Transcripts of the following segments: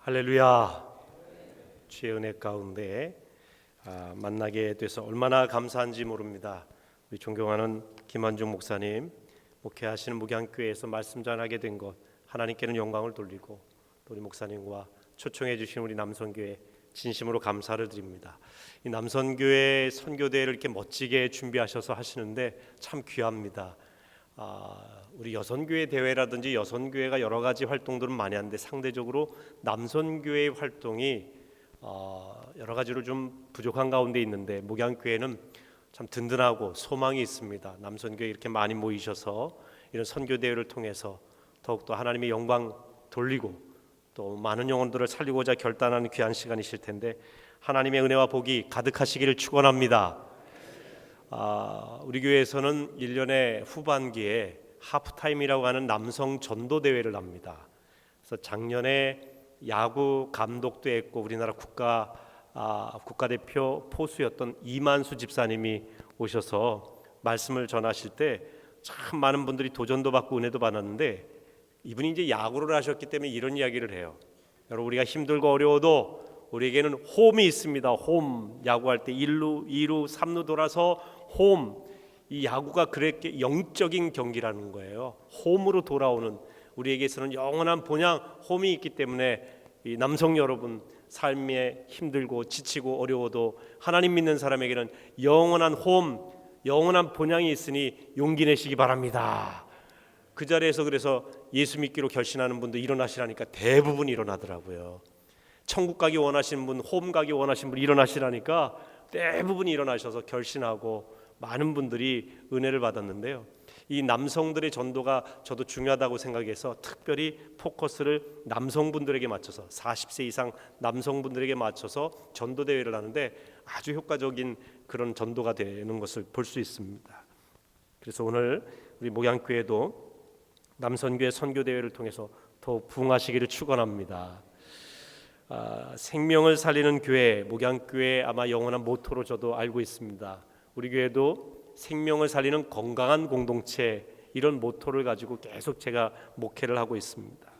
할렐루야. 주의 은혜 가운데 만나게 돼서 얼마나 감사한지 모릅니다. 우리 존경하는 김한중 목사님 목회하시는 목양교회에서 말씀 전하게 된 것 하나님께는 영광을 돌리고 또 우리 목사님과 초청해 주신 우리 남선교회 진심으로 감사를 드립니다. 이 남선교회 선교대회를 이렇게 멋지게 준비하셔서 하시는데 참 귀합니다. 우리 여선교회 대회라든지 여선교회가 여러 가지 활동들은 많이 하는데 상대적으로 남선교회의 활동이 여러 가지로 좀 부족한 가운데 있는데 목양교회는 참 든든하고 소망이 있습니다. 남선교회 이렇게 많이 모이셔서 이런 선교 대회를 통해서 더욱더 하나님의 영광 돌리고 또 많은 영혼들을 살리고자 결단하는 귀한 시간이실 텐데 하나님의 은혜와 복이 가득하시기를 축원합니다. 우리 교회에서는 1년의 후반기에 하프타임이라고 하는 남성 전도 대회를 합니다. 그래서 작년에 야구 감독도 했고 우리나라 국가대표 포수였던 이만수 집사님이 오셔서 말씀을 전하실 때 참 많은 분들이 도전도 받고 은혜도 받았는데 이분이 이제 야구를 하셨기 때문에 이런 이야기를 해요. 여러분, 우리가 힘들고 어려워도 우리에게는 홈이 있습니다. 홈. 야구할 때 1루, 2루, 3루 돌아서 홈. 이 야구가 그렇게 영적인 경기라는 거예요. 홈으로 돌아오는, 우리에게서는 영원한 본향 홈이 있기 때문에 이 남성 여러분 삶에 힘들고 지치고 어려워도 하나님 믿는 사람에게는 영원한 홈, 영원한 본향이 있으니 용기 내시기 바랍니다. 그 자리에서 그래서 예수 믿기로 결심하는 분도 일어나시라니까 대부분 일어나더라고요. 천국 가기 원하시는 분, 홈 가기 원하시는 분 일어나시라니까 대부분 일어나셔서 결심하고 많은 분들이 은혜를 받았는데요. 이 남성들의 전도가 저도 중요하다고 생각해서 특별히 포커스를 남성분들에게 맞춰서 40세 이상 남성분들에게 맞춰서 전도대회를 하는데 아주 효과적인 그런 전도가 되는 것을 볼 수 있습니다. 그래서 오늘 우리 목양교회도 남선교회 선교대회를 통해서 더욱 부흥하시기를 축원합니다. 생명을 살리는 교회, 목양교회 아마 영원한 모토로 저도 알고 있습니다. 우리 교회도 생명을 살리는 건강한 공동체, 이런 모토를 가지고 계속 제가 목회를 하고 있습니다.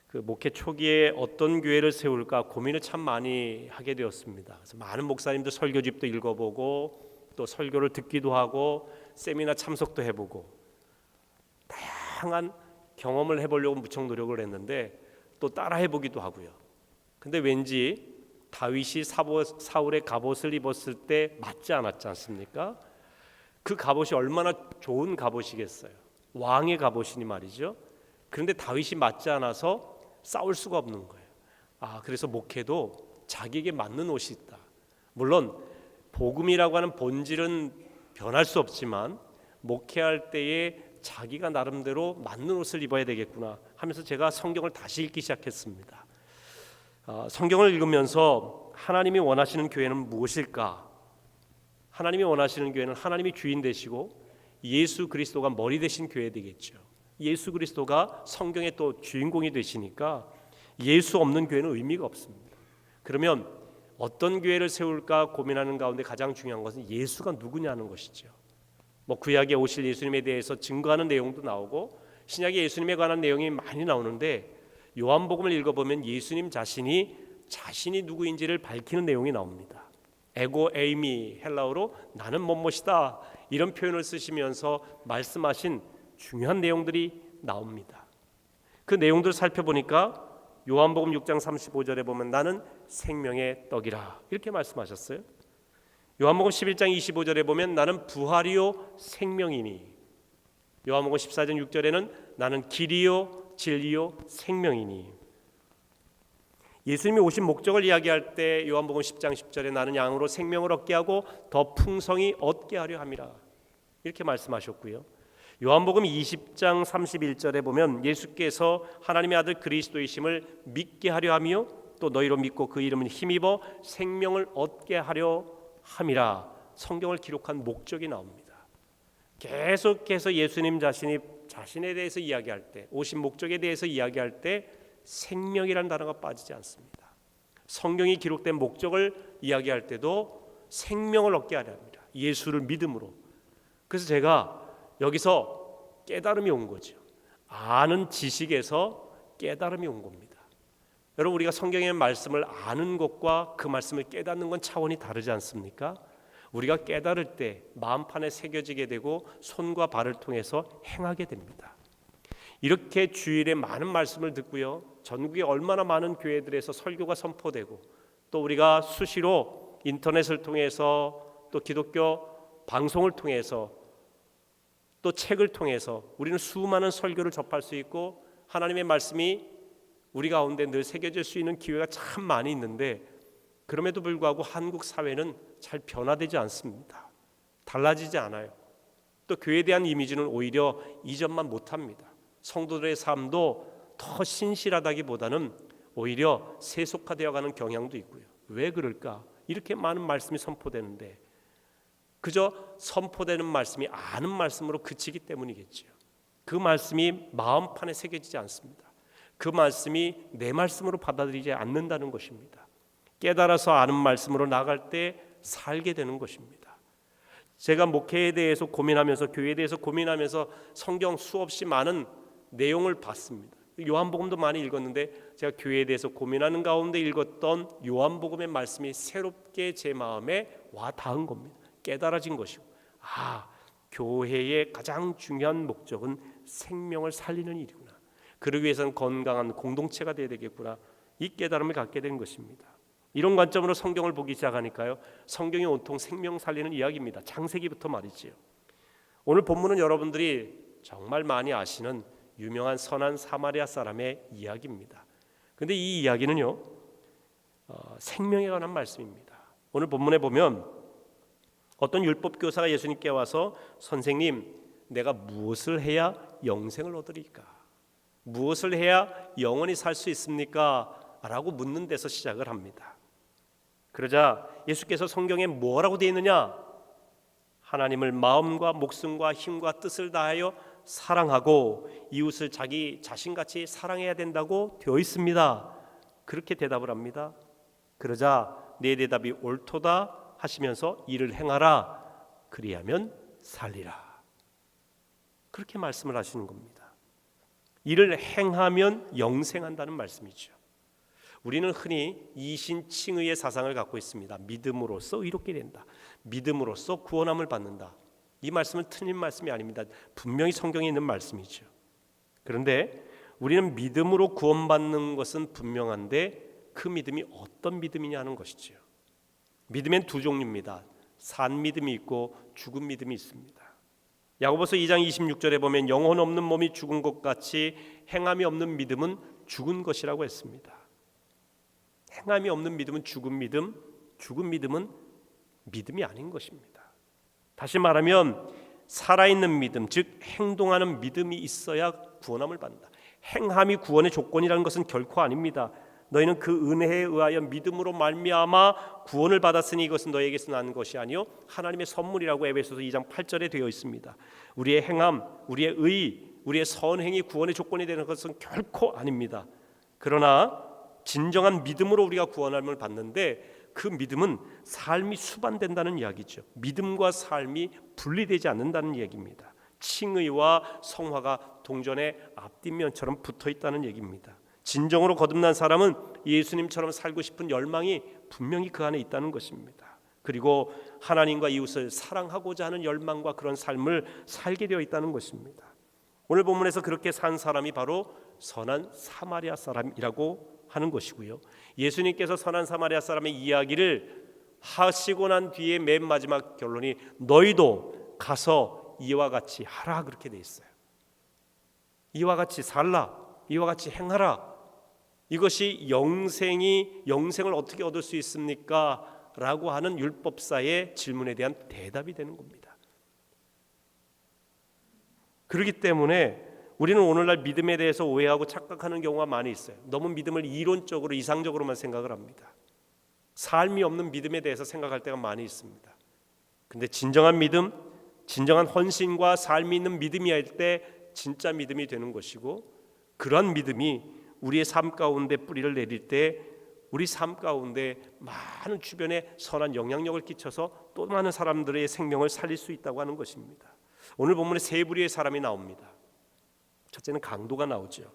그 목회 초기에 어떤 교회를 세울까 고민을 참 많이 하게 되었습니다. 그래서 많은 목사님들 설교집도 읽어보고 또 설교를 듣기도 하고 세미나 참석도 해보고 다양한 경험을 해보려고 무척 노력을 했는데 또 따라 해보기도 하고요. 근데 왠지 다윗이 사울의 갑옷을 입었을 때 맞지 않았지 않습니까? 그 갑옷이 얼마나 좋은 갑옷이겠어요. 왕의 갑옷이니 말이죠. 그런데 다윗이 맞지 않아서 싸울 수가 없는 거예요. 그래서 목회도 자기에게 맞는 옷이 있다. 물론 복음이라고 하는 본질은 변할 수 없지만 목회할 때에 자기가 나름대로 맞는 옷을 입어야 되겠구나 하면서 제가 성경을 다시 읽기 시작했습니다. 성경을 읽으면서 하나님이 원하시는 교회는 무엇일까? 하나님이 원하시는 교회는 하나님이 주인 되시고 예수 그리스도가 머리 되신 교회 되겠죠. 예수 그리스도가 성경의 또 주인공이 되시니까 예수 없는 교회는 의미가 없습니다. 그러면 어떤 교회를 세울까 고민하는 가운데 가장 중요한 것은 예수가 누구냐는 것이죠. 구약에 오실 예수님에 대해서 증거하는 내용도 나오고 신약에 예수님에 관한 내용이 많이 나오는데 요한복음을 읽어보면 예수님 자신이 누구인지를 밝히는 내용이 나옵니다. 에고 에이미, 헬라어로 나는 뭐뭐이다, 이런 표현을 쓰시면서 말씀하신 중요한 내용들이 나옵니다. 그 내용들을 살펴보니까 요한복음 6장 35절에 보면 나는 생명의 떡이라 이렇게 말씀하셨어요. 요한복음 11장 25절에 보면 나는 부활이요 생명이니, 요한복음 14장 6절에는 나는 길이요 진리요 생명이니. 예수님이 오신 목적을 이야기할 때 요한복음 10장 10절에 나는 양으로 생명을 얻게 하고 더 풍성히 얻게 하려 함이라 이렇게 말씀하셨고요. 요한복음 20장 31절에 보면 예수께서 하나님의 아들 그리스도이심을 믿게 하려 하며 또 너희로 믿고 그 이름은 힘입어 생명을 얻게 하려 함이라 성경을 기록한 목적이 나옵니다. 계속해서 예수님 자신에 대해서 이야기할 때, 오신 목적에 대해서 이야기할 때 생명이라는 단어가 빠지지 않습니다. 성경이 기록된 목적을 이야기할 때도 생명을 얻게 하려 합니다. 예수를 믿음으로. 그래서 제가 여기서 깨달음이 온 거죠. 아는 지식에서 깨달음이 온 겁니다. 여러분, 우리가 성경의 말씀을 아는 것과 그 말씀을 깨닫는 건 차원이 다르지 않습니까? 우리가 깨달을 때 마음판에 새겨지게 되고 손과 발을 통해서 행하게 됩니다. 이렇게 주일에 많은 말씀을 듣고요, 전국에 얼마나 많은 교회들에서 설교가 선포되고, 또 우리가 수시로 인터넷을 통해서, 또 기독교 방송을 통해서, 또 책을 통해서 우리는 수많은 설교를 접할 수 있고, 하나님의 말씀이 우리 가운데 늘 새겨질 수 있는 기회가 참 많이 있는데, 그럼에도 불구하고 한국 사회는 잘 변화되지 않습니다. 달라지지 않아요. 또 교회에 대한 이미지는 오히려 이전만 못합니다. 성도들의 삶도 더 신실하다기보다는 오히려 세속화되어가는 경향도 있고요. 왜 그럴까? 이렇게 많은 말씀이 선포되는데 그저 선포되는 말씀이 아는 말씀으로 그치기 때문이겠죠. 그 말씀이 마음판에 새겨지지 않습니다. 그 말씀이 내 말씀으로 받아들이지 않는다는 것입니다. 깨달아서 아는 말씀으로 나갈 때 살게 되는 것입니다. 제가 목회에 대해서 고민하면서, 교회에 대해서 고민하면서 성경 수없이 많은 내용을 봤습니다. 요한복음도 많이 읽었는데 제가 교회에 대해서 고민하는 가운데 읽었던 요한복음의 말씀이 새롭게 제 마음에 와 닿은 겁니다. 깨달아진 것이고, 교회의 가장 중요한 목적은 생명을 살리는 일이구나. 그러기 위해서는 건강한 공동체가 되어야 되겠구나. 이 깨달음을 갖게 된 것입니다. 이런 관점으로 성경을 보기 시작하니까요, 성경이 온통 생명 살리는 이야기입니다. 창세기부터 말이지요. 오늘 본문은 여러분들이 정말 많이 아시는 유명한 선한 사마리아 사람의 이야기입니다. 그런데 이 이야기는요, 생명에 관한 말씀입니다. 오늘 본문에 보면 어떤 율법 교사가 예수님께 와서, 선생님, 내가 무엇을 해야 영생을 얻으리까? 무엇을 해야 영원히 살 수 있습니까? 라고 묻는 데서 시작을 합니다. 그러자 예수께서 성경에 뭐라고 되어 있느냐? 하나님을 마음과 목숨과 힘과 뜻을 다하여 사랑하고 이웃을 자기 자신같이 사랑해야 된다고 되어 있습니다. 그렇게 대답을 합니다. 그러자 내 대답이 옳도다 하시면서 이를 행하라. 그리하면 살리라. 그렇게 말씀을 하시는 겁니다. 이를 행하면 영생한다는 말씀이죠. 우리는 흔히 이신칭의의 사상을 갖고 있습니다. 믿음으로써 의롭게 된다. 믿음으로써 구원함을 받는다. 이 말씀은 틀린 말씀이 아닙니다. 분명히 성경에 있는 말씀이죠. 그런데 우리는 믿음으로 구원받는 것은 분명한데 그 믿음이 어떤 믿음이냐 하는 것이죠. 믿음엔 두 종류입니다. 산 믿음이 있고 죽은 믿음이 있습니다. 야고보서 2장 26절에 보면 영혼 없는 몸이 죽은 것 같이 행함이 없는 믿음은 죽은 것이라고 했습니다. 행함이 없는 믿음은 죽은 믿음, 죽은 믿음은 믿음이 아닌 것입니다. 다시 말하면 살아있는 믿음, 즉 행동하는 믿음이 있어야 구원함을 받는다. 행함이 구원의 조건이라는 것은 결코 아닙니다. 너희는 그 은혜에 의하여 믿음으로 말미암아 구원을 받았으니 이것은 너희에게서 난 것이 아니요 하나님의 선물이라고 에베소서 2장 8절에 되어 있습니다. 우리의 행함, 우리의 의, 우리의 선행이 구원의 조건이 되는 것은 결코 아닙니다. 그러나 진정한 믿음으로 우리가 구원함을 받는데 그 믿음은 삶이 수반된다는 이야기죠. 믿음과 삶이 분리되지 않는다는 얘기입니다. 칭의와 성화가 동전의 앞뒷면처럼 붙어있다는 얘기입니다. 진정으로 거듭난 사람은 예수님처럼 살고 싶은 열망이 분명히 그 안에 있다는 것입니다. 그리고 하나님과 이웃을 사랑하고자 하는 열망과 그런 삶을 살게 되어 있다는 것입니다. 오늘 본문에서 그렇게 산 사람이 바로 선한 사마리아 사람이라고 하는 것이고요. 예수님께서 선한 사마리아 사람의 이야기를 하시고 난 뒤에 맨 마지막 결론이 너희도 가서 이와 같이 하라 그렇게 돼 있어요. 이와 같이 살라, 이와 같이 행하라. 이것이 영생을 어떻게 얻을 수 있습니까? 라고 하는 율법사의 질문에 대한 대답이 되는 겁니다. 그렇기 때문에 우리는 오늘날 믿음에 대해서 오해하고 착각하는 경우가 많이 있어요. 너무 믿음을 이론적으로 이상적으로만 생각을 합니다. 삶이 없는 믿음에 대해서 생각할 때가 많이 있습니다. 근데 진정한 믿음, 진정한 헌신과 삶이 있는 믿음이 할 때 진짜 믿음이 되는 것이고, 그러한 믿음이 우리의 삶 가운데 뿌리를 내릴 때 우리 삶 가운데 많은 주변에 선한 영향력을 끼쳐서 또 많은 사람들의 생명을 살릴 수 있다고 하는 것입니다. 오늘 본문에 세 부류의 사람이 나옵니다. 첫째는 강도가 나오죠.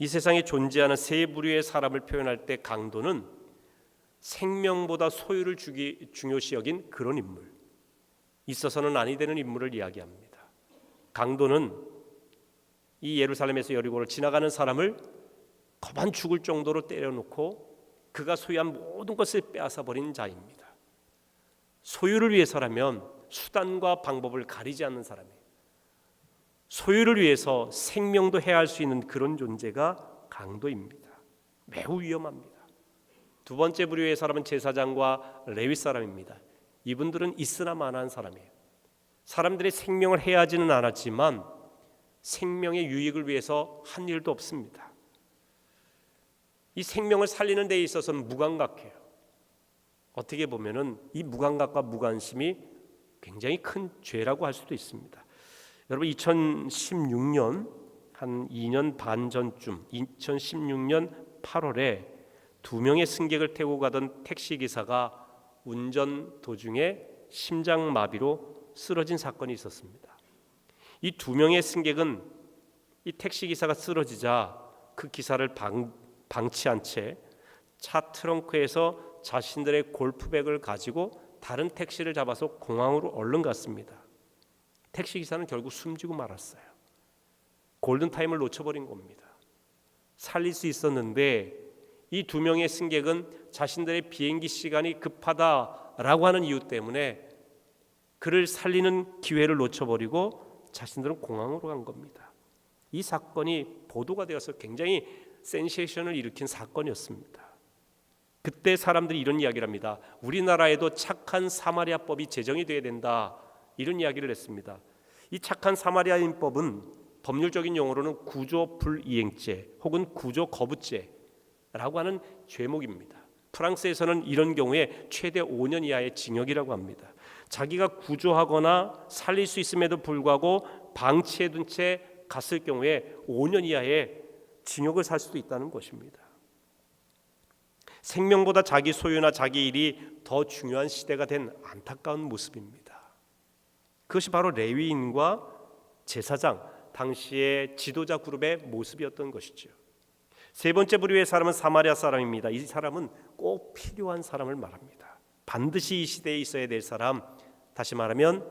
이 세상에 존재하는 세 부류의 사람을 표현할 때 강도는 생명보다 소유를 중요시 여긴 그런 인물, 있어서는 아니 되는 인물을 이야기합니다. 강도는 이 예루살렘에서 여리고를 지나가는 사람을 거반 죽을 정도로 때려놓고 그가 소유한 모든 것을 빼앗아 버린 자입니다. 소유를 위해서라면 수단과 방법을 가리지 않는 사람이에요. 소유를 위해서 생명도 해할 수 있는 그런 존재가 강도입니다. 매우 위험합니다. 두 번째 부류의 사람은 제사장과 레위 사람입니다. 이분들은 있으나 마나한 사람이에요. 사람들의 생명을 해하지는 않았지만 생명의 유익을 위해서 한 일도 없습니다. 이 생명을 살리는 데 있어서는 무감각해요. 어떻게 보면은 이 무감각과 무관심이 굉장히 큰 죄라고 할 수도 있습니다. 여러분 2016년 한 2년 반 전쯤 2016년 8월에 두 명의 승객을 태우고 가던 택시기사가 운전 도중에 심장마비로 쓰러진 사건이 있었습니다. 이 두 명의 승객은 이 택시기사가 쓰러지자 그 기사를 방치한 채 차 트렁크에서 자신들의 골프백을 가지고 다른 택시를 잡아서 공항으로 얼른 갔습니다. 택시기사는 결국 숨지고 말았어요. 골든타임을 놓쳐버린 겁니다. 살릴 수 있었는데 이 두 명의 승객은 자신들의 비행기 시간이 급하다라고 하는 이유 때문에 그를 살리는 기회를 놓쳐버리고 자신들은 공항으로 간 겁니다. 이 사건이 보도가 되어서 굉장히 센세이션을 일으킨 사건이었습니다. 그때 사람들이 이런 이야기를 합니다. 우리나라에도 착한 사마리아법이 제정이 돼야 된다, 이런 이야기를 했습니다. 이 착한 사마리아인법은 법률적인 용어로는 구조 불이행죄 혹은 구조 거부죄라고 하는 죄목입니다. 프랑스에서는 이런 경우에 최대 5년 이하의 징역이라고 합니다. 자기가 구조하거나 살릴 수 있음에도 불구하고 방치해둔 채 갔을 경우에 5년 이하의 징역을 살 수도 있다는 것입니다. 생명보다 자기 소유나 자기 일이 더 중요한 시대가 된 안타까운 모습입니다. 그것이 바로 레위인과 제사장, 당시의 지도자 그룹의 모습이었던 것이죠. 세 번째 부류의 사람은 사마리아 사람입니다. 이 사람은 꼭 필요한 사람을 말합니다. 반드시 이 시대에 있어야 될 사람, 다시 말하면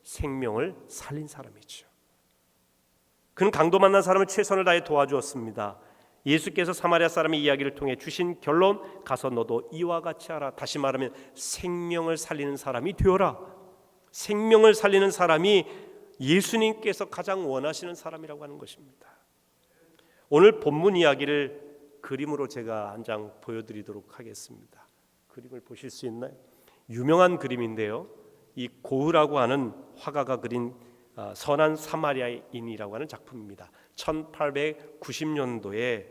생명을 살린 사람이죠. 그는 강도 만난 사람을 최선을 다해 도와주었습니다. 예수께서 사마리아 사람의 이야기를 통해 주신 결론, 가서 너도 이와 같이 하라. 다시 말하면 생명을 살리는 사람이 되어라. 생명을 살리는 사람이 예수님께서 가장 원하시는 사람이라고 하는 것입니다. 오늘 본문 이야기를 그림으로 제가 한 장 보여드리도록 하겠습니다. 그림을 보실 수 있나요? 유명한 그림인데요, 이 고흐라고 하는 화가가 그린 선한 사마리아인이라고 하는 작품입니다. 1890년도에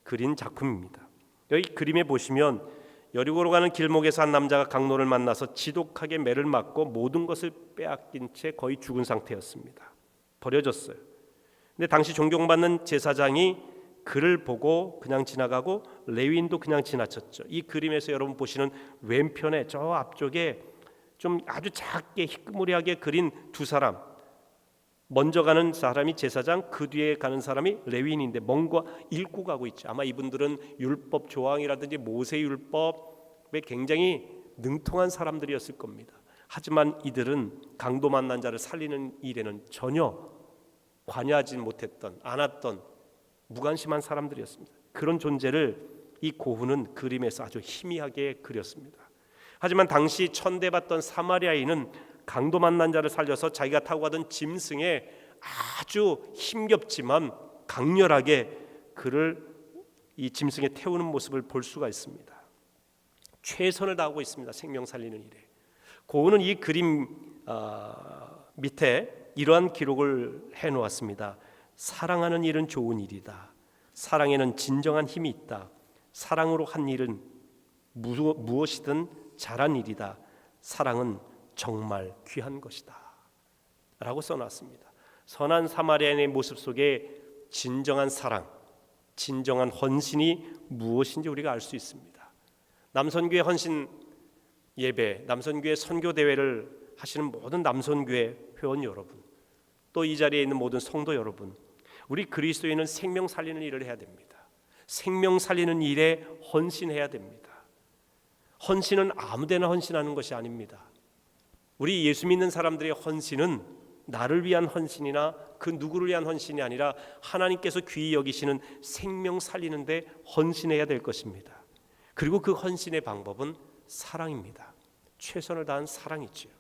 그린 작품입니다. 여기 그림에 보시면 여리고로 가는 길목에서 한 남자가 강도를 만나서 지독하게 매를 맞고 모든 것을 빼앗긴 채 거의 죽은 상태였습니다. 버려졌어요. 근데 당시 존경받는 제사장이 그를 보고 그냥 지나가고 레위인도 그냥 지나쳤죠. 이 그림에서 여러분 보시는 왼편에 저 앞쪽에 좀 아주 작게 희끄무리하게 그린 두 사람, 먼저 가는 사람이 제사장, 그 뒤에 가는 사람이 레위인인데 뭔가 읽고 가고 있죠. 아마 이분들은 율법 조항이라든지 모세 율법에 굉장히 능통한 사람들이었을 겁니다. 하지만 이들은 강도 만난 자를 살리는 일에는 전혀 관여하지 못했던, 않았던 무관심한 사람들이었습니다. 그런 존재를 이 고흐는 그림에서 아주 희미하게 그렸습니다. 하지만 당시 천대받던 사마리아인은 강도 만난 자를 살려서 자기가 타고 가던 짐승에 아주 힘겹지만 강렬하게 그를 이 짐승에 태우는 모습을 볼 수가 있습니다. 최선을 다하고 있습니다. 생명 살리는 일에. 고흐는 이 그림 밑에 이러한 기록을 해놓았습니다. 사랑하는 일은 좋은 일이다. 사랑에는 진정한 힘이 있다. 사랑으로 한 일은 무엇이든 잘한 일이다. 사랑은 정말 귀한 것이다 라고 써놨습니다. 선한 사마리아인의 모습 속에 진정한 사랑, 진정한 헌신이 무엇인지 우리가 알 수 있습니다. 남선교회 헌신 예배, 남선교회 선교대회를 하시는 모든 남선교회 회원 여러분, 또 이 자리에 있는 모든 성도 여러분, 우리 그리스도인은 생명 살리는 일을 해야 됩니다. 생명 살리는 일에 헌신해야 됩니다. 헌신은 아무데나 헌신하는 것이 아닙니다. 우리 예수 믿는 사람들의 헌신은 나를 위한 헌신이나 그 누구를 위한 헌신이 아니라 하나님께서 귀히 여기시는 생명 살리는 데 헌신해야 될 것입니다. 그리고 그 헌신의 방법은 사랑입니다. 최선을 다한 사랑이지요.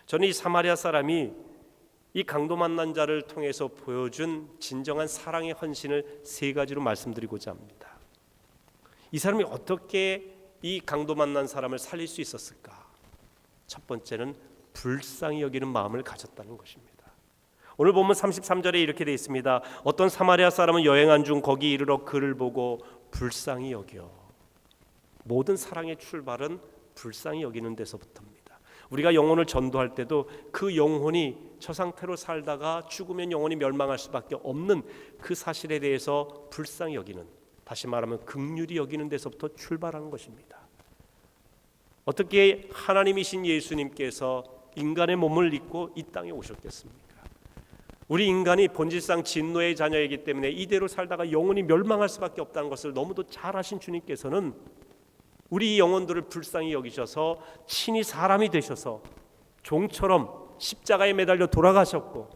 저는 이 사마리아 사람이 이 강도 만난 자를 통해서 보여준 진정한 사랑의 헌신을 세 가지로 말씀드리고자 합니다. 이 사람이 어떻게 이 강도 만난 사람을 살릴 수 있었을까? 첫 번째는 불쌍히 여기는 마음을 가졌다는 것입니다. 오늘 보면 33절에 이렇게 되어 있습니다. 어떤 사마리아 사람은 여행한 중 거기 이르러 그를 보고 불쌍히 여겨. 모든 사랑의 출발은 불쌍히 여기는 데서부터입니다. 우리가 영혼을 전도할 때도 그 영혼이 저 상태로 살다가 죽으면 영혼이 멸망할 수밖에 없는 그 사실에 대해서 불쌍히 여기는, 다시 말하면 긍휼히 여기는 데서부터 출발하는 것입니다. 어떻게 하나님이신 예수님께서 인간의 몸을 입고 이 땅에 오셨겠습니까? 우리 인간이 본질상 진노의 자녀이기 때문에 이대로 살다가 영혼이 멸망할 수밖에 없다는 것을 너무도 잘 아신 주님께서는 우리 영혼들을 불쌍히 여기셔서 친히 사람이 되셔서 종처럼 십자가에 매달려 돌아가셨고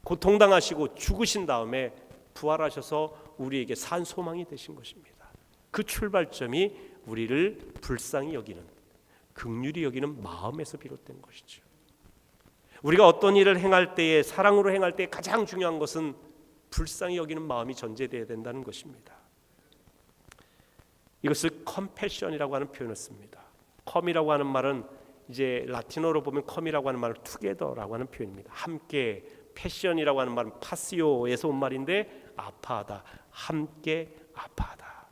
고통당하시고 죽으신 다음에 부활하셔서 우리에게 산 소망이 되신 것입니다. 그 출발점이 우리를 불쌍히 여기는, 긍휼히 여기는 마음에서 비롯된 것이죠. 우리가 어떤 일을 행할 때에, 사랑으로 행할 때 가장 중요한 것은 불쌍히 여기는 마음이 전제되어야 된다는 것입니다. 이것을 컴패션이라고 하는 표현을 씁니다. 컴이라고 하는 말은 이제 라틴어로 보면 컴이라고 하는 말은 투게더라고 하는 표현입니다. 함께, 패션이라고 하는 말은 파시오에서 온 말인데 아파하다, 함께 아파하다.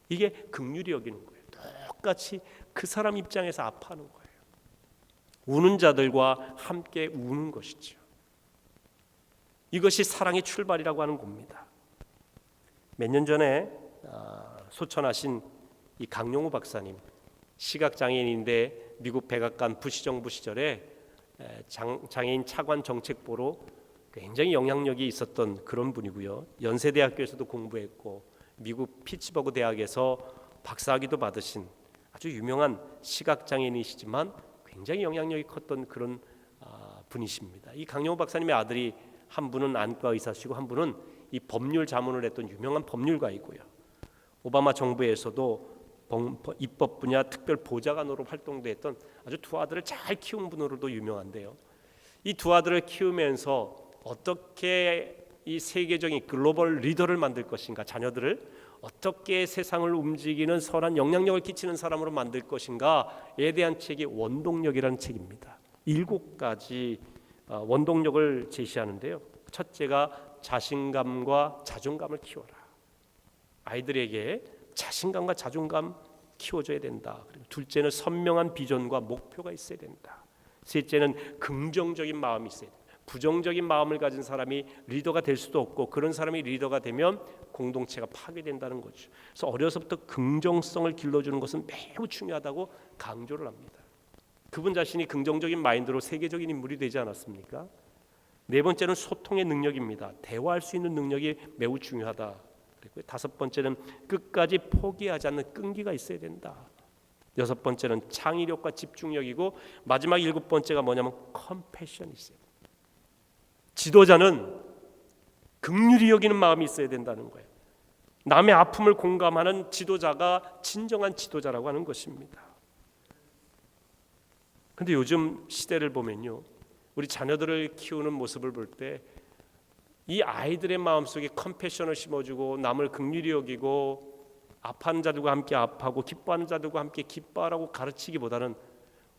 이게 긍휼히 여기는 거예요. 똑같이 그 사람 입장에서 아파하는 거예요. 우는 자들과 함께 우는 것이죠. 이것이 사랑의 출발이라고 하는 겁니다. 몇 년 전에 소천하신 이 강용우 박사님, 시각장애인인데 미국 백악관 부시정부 시절에 장애인 차관 정책보로 굉장히 영향력이 있었던 그런 분이고요. 연세대학교에서도 공부했고 미국 피츠버그 대학에서 박사학위도 받으신 아주 유명한 시각장애인이시지만 굉장히 영향력이 컸던 그런 분이십니다. 이 강용우 박사님의 아들이 한 분은 안과 의사시고 한 분은 이 법률 자문을 했던 유명한 법률가이고요. 오바마 정부에서도 입법 분야 특별 보좌관으로 활동도 했던 아주 두 아들을 잘 키운 분으로도 유명한데요. 이 두 아들을 키우면서 어떻게 이 세계적인 글로벌 리더를 만들 것인가, 자녀들을 어떻게 세상을 움직이는 선한 영향력을 끼치는 사람으로 만들 것인가에 대한 책이 원동력이라는 책입니다. 7가지 원동력을 제시하는데요. 첫째가 자신감과 자존감을 키워라. 아이들에게 자신감과 자존감 키워줘야 된다. 그리고 둘째는 선명한 비전과 목표가 있어야 된다. 셋째는 긍정적인 마음이 있어야 된다. 부정적인 마음을 가진 사람이 리더가 될 수도 없고 그런 사람이 리더가 되면 공동체가 파괴된다는 거죠. 그래서 어려서부터 긍정성을 길러주는 것은 매우 중요하다고 강조를 합니다. 그분 자신이 긍정적인 마인드로 세계적인 인물이 되지 않았습니까? 네 번째는 소통의 능력입니다. 대화할 수 있는 능력이 매우 중요하다. 그리고 다섯 번째는 끝까지 포기하지 않는 끈기가 있어야 된다. 여섯 번째는 창의력과 집중력이고 마지막 일곱 번째가 뭐냐면 컴패션이 있어요. 지도자는 긍휼히 여기는 마음이 있어야 된다는 거예요. 남의 아픔을 공감하는 지도자가 진정한 지도자라고 하는 것입니다. 그런데 요즘 시대를 보면요, 우리 자녀들을 키우는 모습을 볼 때 이 아이들의 마음속에 컴패션을 심어주고 남을 긍휼히 여기고 아파하는 자들과 함께 아파하고 기뻐하는 자들과 함께 기뻐하라고 가르치기보다는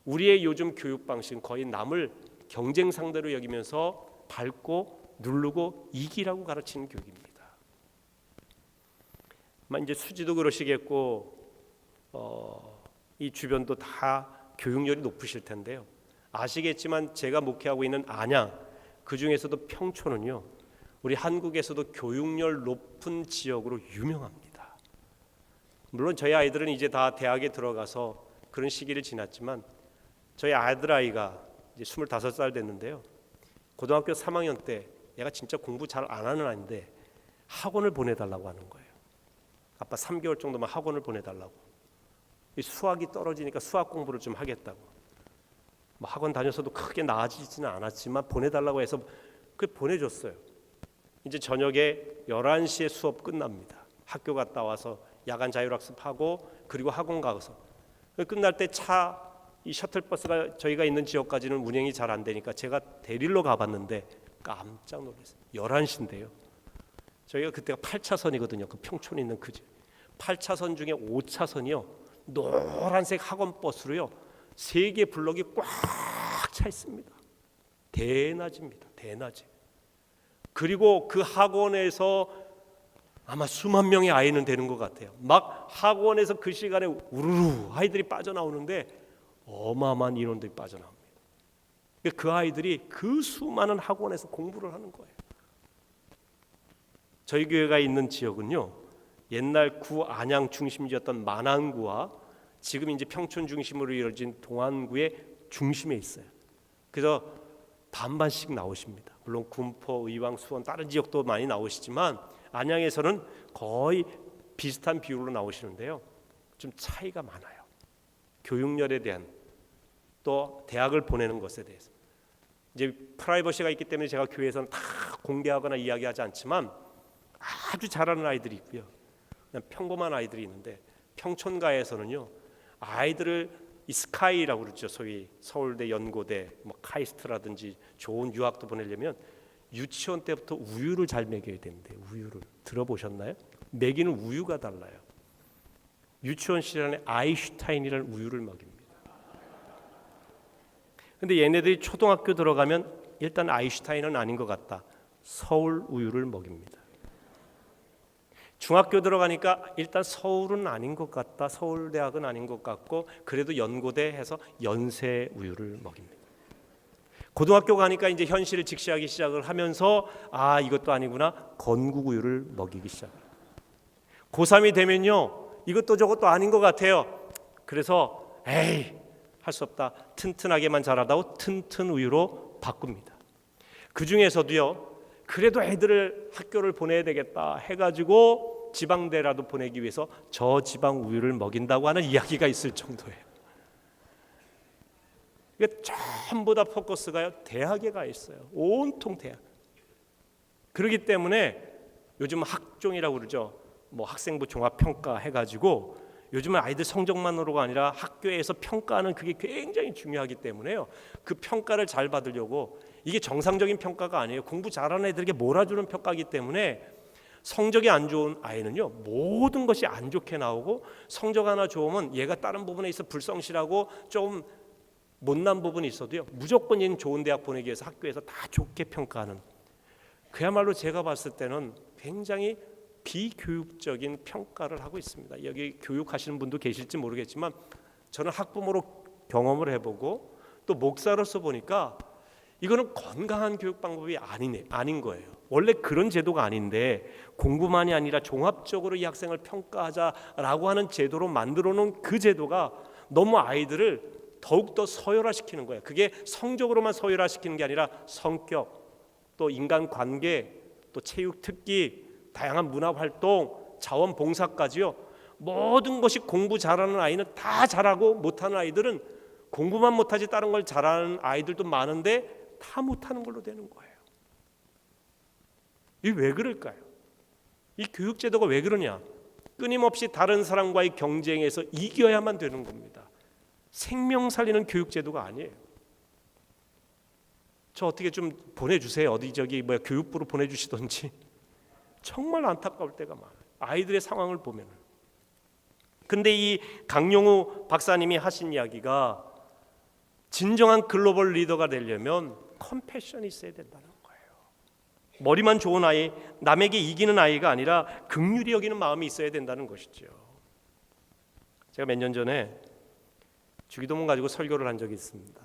우리의 요즘 교육 방식은 거의 남을 경쟁 상대로 여기면서 밟고 누르고 이기라고 가르치는 교육입니다. 이제 수지도 그러시겠고 이 주변도 다 교육열이 높으실 텐데요. 아시겠지만 제가 목회하고 있는 안양, 그 중에서도 평촌은요, 우리 한국에서도 교육열 높은 지역으로 유명합니다. 물론 저희 아이들은 이제 다 대학에 들어가서 그런 시기를 지났지만 저희 아들아이가 이제 25살 됐는데요. 고등학교 3학년 때 얘가 진짜 공부 잘 안 하는 아이인데 학원을 보내달라고 하는 거예요. 아빠 3개월 정도만 학원을 보내달라고. 이 수학이 떨어지니까 수학 공부를 좀 하겠다고. 뭐 학원 다녀서도 크게 나아지지는 않았지만 보내달라고 해서 그 보내줬어요. 이제 저녁에 11시에 수업 끝납니다. 학교 갔다 와서 야간 자율학습하고 그리고 학원 가서 끝날 때 이 셔틀버스가 저희가 있는 지역까지는 운행이 잘 안 되니까 제가 데리러 가봤는데 깜짝 놀랐어요. 11시인데요. 저희가 그때가 8차선이거든요. 그 평촌에 있는 그 집. 8차선 중에 5차선이요. 노란색 학원 버스로요. 3개 블럭이 꽉 차 있습니다. 대낮입니다. 대낮에. 그리고 그 학원에서 아마 수만 명의 아이는 되는 것 같아요. 막 학원에서 그 시간에 우르르 아이들이 빠져나오는데 어마어마한 인원들이 빠져나옵니다. 그 아이들이 그 수많은 학원에서 공부를 하는 거예요. 저희 교회가 있는 지역은요, 옛날 구 안양 중심지였던 만안구와 지금 이제 평촌 중심으로 이루어진 동안구의 중심에 있어요. 그래서 반반씩 나오십니다. 물론 군포, 의왕, 수원 다른 지역도 많이 나오시지만 안양에서는 거의 비슷한 비율로 나오시는데요. 좀 차이가 많아요. 교육열에 대한 또 대학을 보내는 것에 대해서 이제 프라이버시가 있기 때문에 제가 교회에서는 다 공개하거나 이야기하지 않지만 아주 잘하는 아이들이 있고요. 그냥 평범한 아이들이 있는데 평촌가에서는요 아이들을 이 스카이라고 그러죠. 소위 서울대, 연고대, 뭐 카이스트라든지 좋은 유학도 보내려면 유치원 때부터 우유를 잘 먹여야 되는데 우유를 들어보셨나요? 먹이는 우유가 달라요. 유치원 시절에 아이슈타인이라는 우유를 먹입니다. 근데 얘네들이 초등학교 들어가면 일단 아이슈타인은 아닌 것 같다. 서울 우유를 먹입니다. 중학교 들어가니까 일단 서울은 아닌 것 같다. 서울대학은 아닌 것 같고 그래도 연고대 해서 연세 우유를 먹입니다. 고등학교 가니까 이제 현실을 직시하기 시작을 하면서 이것도 아니구나. 건국 우유를 먹이기 시작합니다. 고3이 되면요. 이것도 저것도 아닌 것 같아요. 그래서 할 수 없다. 튼튼하게만 자라다오 튼튼 우유로 바꿉니다. 그 중에서도요. 그래도 애들을 학교를 보내야 되겠다 해가지고 지방대라도 보내기 위해서 저지방 우유를 먹인다고 하는 이야기가 있을 정도예요. 이게 전부 다 포커스가요. 대학에 가 있어요. 온통 대학. 그렇기 때문에 요즘 학종이라고 그러죠. 뭐 학생부 종합평가 해가지고 요즘은 아이들 성적만으로가 아니라 학교에서 평가하는 그게 굉장히 중요하기 때문에요. 그 평가를 잘 받으려고 이게 정상적인 평가가 아니에요. 공부 잘하는 애들에게 몰아주는 평가이기 때문에 성적이 안 좋은 아이는요. 모든 것이 안 좋게 나오고 성적 하나 좋으면 얘가 다른 부분에 있어 불성실하고 좀 못난 부분이 있어도요. 무조건 얘는 좋은 대학 보내기 위해서 학교에서 다 좋게 평가하는 그야말로 제가 봤을 때는 굉장히 비교육적인 평가를 하고 있습니다. 여기 교육하시는 분도 계실지 모르겠지만 저는 학부모로 경험을 해보고 또 목사로서 보니까 이거는 건강한 교육 방법이 아닌 거예요. 원래 그런 제도가 아닌데 공부만이 아니라 종합적으로 이 학생을 평가하자라고 하는 제도로 만들어 놓은 그 제도가 너무 아이들을 더욱더 서열화시키는 거예요. 그게 성적으로만 서열화시키는 게 아니라 성격, 또 인간관계, 또 체육 특기, 다양한 문화활동, 자원봉사까지요. 모든 것이 공부 잘하는 아이는 다 잘하고 못하는 아이들은 공부만 못하지 다른 걸 잘하는 아이들도 많은데 다 못하는 걸로 되는 거예요. 이게 왜 그럴까요? 이 교육제도가 왜 그러냐? 끊임없이 다른 사람과의 경쟁에서 이겨야만 되는 겁니다. 생명 살리는 교육제도가 아니에요. 저 어떻게 좀 보내주세요. 어디 교육부로 보내주시던지. 정말 안타까울 때가 많아요. 아이들의 상황을 보면. 근데 이 강용우 박사님이 하신 이야기가 진정한 글로벌 리더가 되려면 컴패션이 있어야 된다는 거예요. 머리만 좋은 아이, 남에게 이기는 아이가 아니라 긍휼히 여기는 마음이 있어야 된다는 것이죠. 제가 몇 년 전에 주기도문 가지고 설교를 한 적이 있습니다.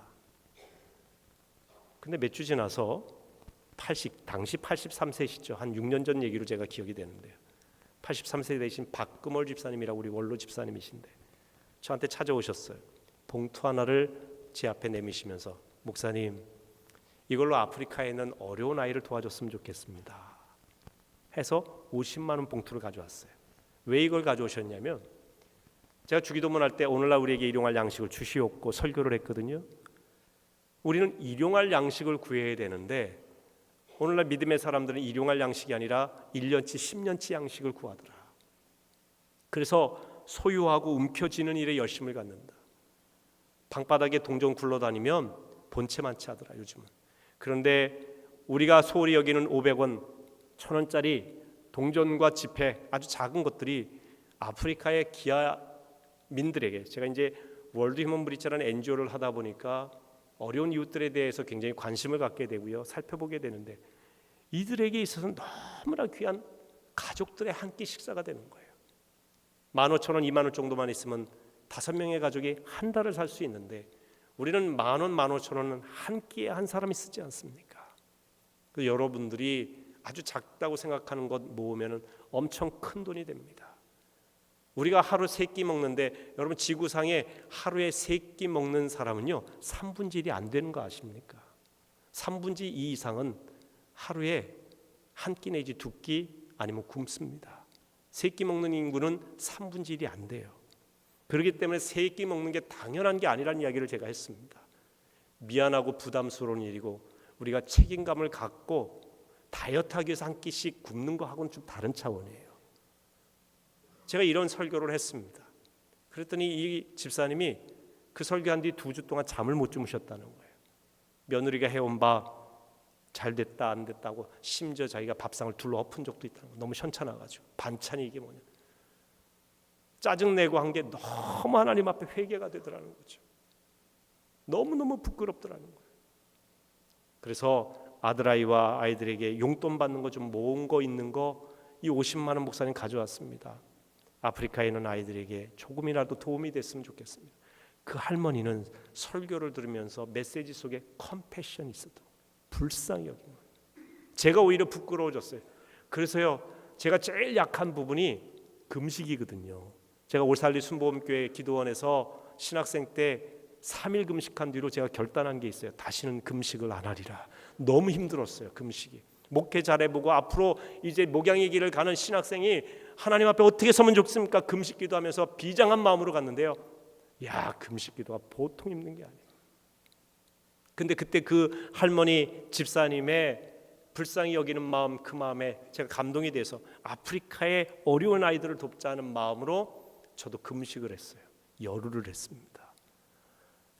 근데 몇 주 지나서 당시 83세시죠. 한 6년 전 얘기로 제가 기억이 되는데요. 83세 되신 박금월 집사님이라고 우리 원로 집사님이신데 저한테 찾아오셨어요. 봉투 하나를 제 앞에 내미시면서 목사님 이걸로 아프리카에 있는 어려운 아이를 도와줬으면 좋겠습니다 해서 50만 원 봉투를 가져왔어요. 왜 이걸 가져오셨냐면 제가 주기도문 할 때 오늘날 우리에게 일용할 양식을 주시옵고 설교를 했거든요. 우리는 일용할 양식을 구해야 되는데 오늘날 믿음의 사람들은 일용할 양식이 아니라 1년치 10년치 양식을 구하더라. 그래서 소유하고 움켜쥐는 일에 열심을 갖는다. 방바닥에 동전 굴러다니면 본체만치 하더라 요즘은. 그런데 우리가 소홀히 여기는 500원, 1000원짜리 동전과 지폐 아주 작은 것들이 아프리카의 기아민들에게, 제가 이제 월드 휴먼 브리지라는 NGO를 하다 보니까 어려운 이웃들에 대해서 굉장히 관심을 갖게 되고요, 살펴보게 되는데 이들에게 있어서는 너무나 귀한 가족들의 한 끼 식사가 되는 거예요. 15,000원, 20,000원 정도만 있으면 5명의 가족이 한 달을 살 수 있는데 우리는 10,000원, 15,000원은 한 끼에 한 사람이 쓰지 않습니까? 그래서 여러분들이 아주 작다고 생각하는 것 모으면 엄청 큰 돈이 됩니다. 우리가 하루 3끼 먹는데 여러분 지구상에 하루에 3끼 먹는 사람은요 3분의 1이 안 되는 거 아십니까? 3분의 2 이상은 하루에 한 끼 내지 2끼 아니면 굶습니다. 3끼 먹는 인구는 3분의 1이 안 돼요. 그렇기 때문에 3끼 먹는 게 당연한 게 아니라는 이야기를 제가 했습니다. 미안하고 부담스러운 일이고 우리가 책임감을 갖고 다이어트하기 위해서 한 끼씩 굶는 거하고는 좀 다른 차원이에요. 제가 이런 설교를 했습니다. 그랬더니 이 집사님이 그 설교한 뒤 2주 동안 잠을 못 주무셨다는 거예요. 며느리가 해온 바 잘 됐다 안 됐다고 심지어 자기가 밥상을 둘러 엎은 적도 있다는 거. 너무 현찮아가지고 반찬이 이게 뭐냐, 짜증내고 한 게 너무 하나님 앞에 회개가 되더라는 거죠. 너무너무 부끄럽더라는 거예요. 그래서 아들아이와 아이들에게 용돈 받는 거 좀 모은 거 있는 거 이 50만 원 목사님 가져왔습니다. 아프리카에 있는 아이들에게 조금이라도 도움이 됐으면 좋겠습니다. 그 할머니는 설교를 들으면서 메시지 속에 컴패션이 있었던, 불쌍히 여기는, 제가 오히려 부끄러워졌어요. 그래서요 제가 제일 약한 부분이 금식이거든요. 제가 올살리 순복음교회 기도원에서 신학생 때 3일 금식한 뒤로 제가 결단한 게 있어요. 다시는 금식을 안 하리라. 너무 힘들었어요 금식이. 목회 잘해보고 앞으로 이제 목양의 길을 가는 신학생이 하나님 앞에 어떻게 서면 좋습니까? 금식 기도하면서 비장한 마음으로 갔는데요, 야 금식 기도가 보통 힘든 게 아니에요. 근데 그때 그 할머니 집사님의 불쌍히 여기는 마음, 그 마음에 제가 감동이 돼서 아프리카의 어려운 아이들을 돕자는 마음으로 저도 금식을 했어요. 열흘을 했습니다.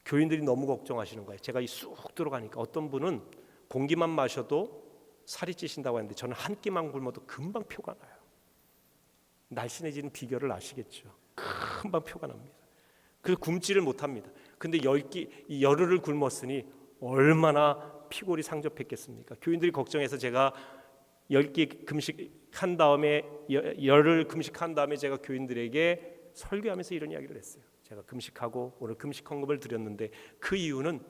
교인들이 너무 걱정하시는 거예요. 제가 이 쑥 들어가니까 어떤 분은 공기만 마셔도 살이 찌신다고 하는데 저는 한 끼만 굶어도 금방 표가 나요. 날씬해지는 비결을 아시겠죠? 금방 표가 납니다. 그래서 굶지를 못합니다. 근데 열흘을 굶었으니 얼마나 피골이 상접했겠습니까? 교인들이 걱정해서 제가 10끼 금식한 다음에 열흘 금식한 다음에 제가 교인들에게 설교하면서 이런 이야기를 했어요. 제가 금식하고 오늘 금식 헌금을 드렸는데 그 이유는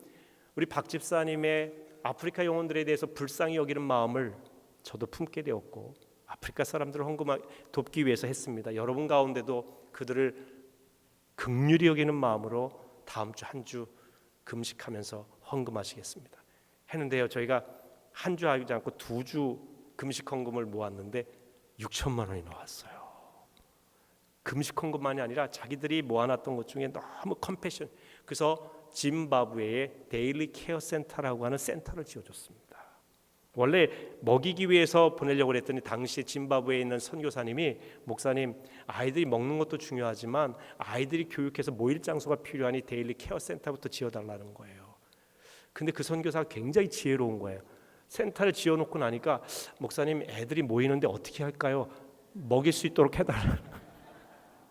우리 박 집사님의 아프리카 영혼들에 대해서 불쌍히 여기는 마음을 저도 품게 되었고 아프리카 사람들을 돕기 위해서 했습니다. 여러분 가운데도 그들을 긍휼히 여기는 마음으로 다음 주 한 주 금식하면서 헌금하시겠습니다. 했는데요, 저희가 한 주 하지 않고 2주 금식 헌금을 모았는데 6천만 원이 나왔어요. 금식 헌금만이 아니라 자기들이 모아놨던 것 중에 너무 컴패션, 그래서 짐바브웨의 데일리 케어 센터라고 하는 센터를 지어줬습니다. 원래 먹이기 위해서 보내려고 했더니 당시에 짐바브웨에 있는 선교사님이, 목사님 아이들이 먹는 것도 중요하지만 아이들이 교육해서 모일 장소가 필요하니 데일리 케어 센터부터 지어달라는 거예요. 근데 그 선교사가 굉장히 지혜로운 거예요. 센터를 지어놓고 나니까 목사님 애들이 모이는데 어떻게 할까요? 먹일 수 있도록 해달라.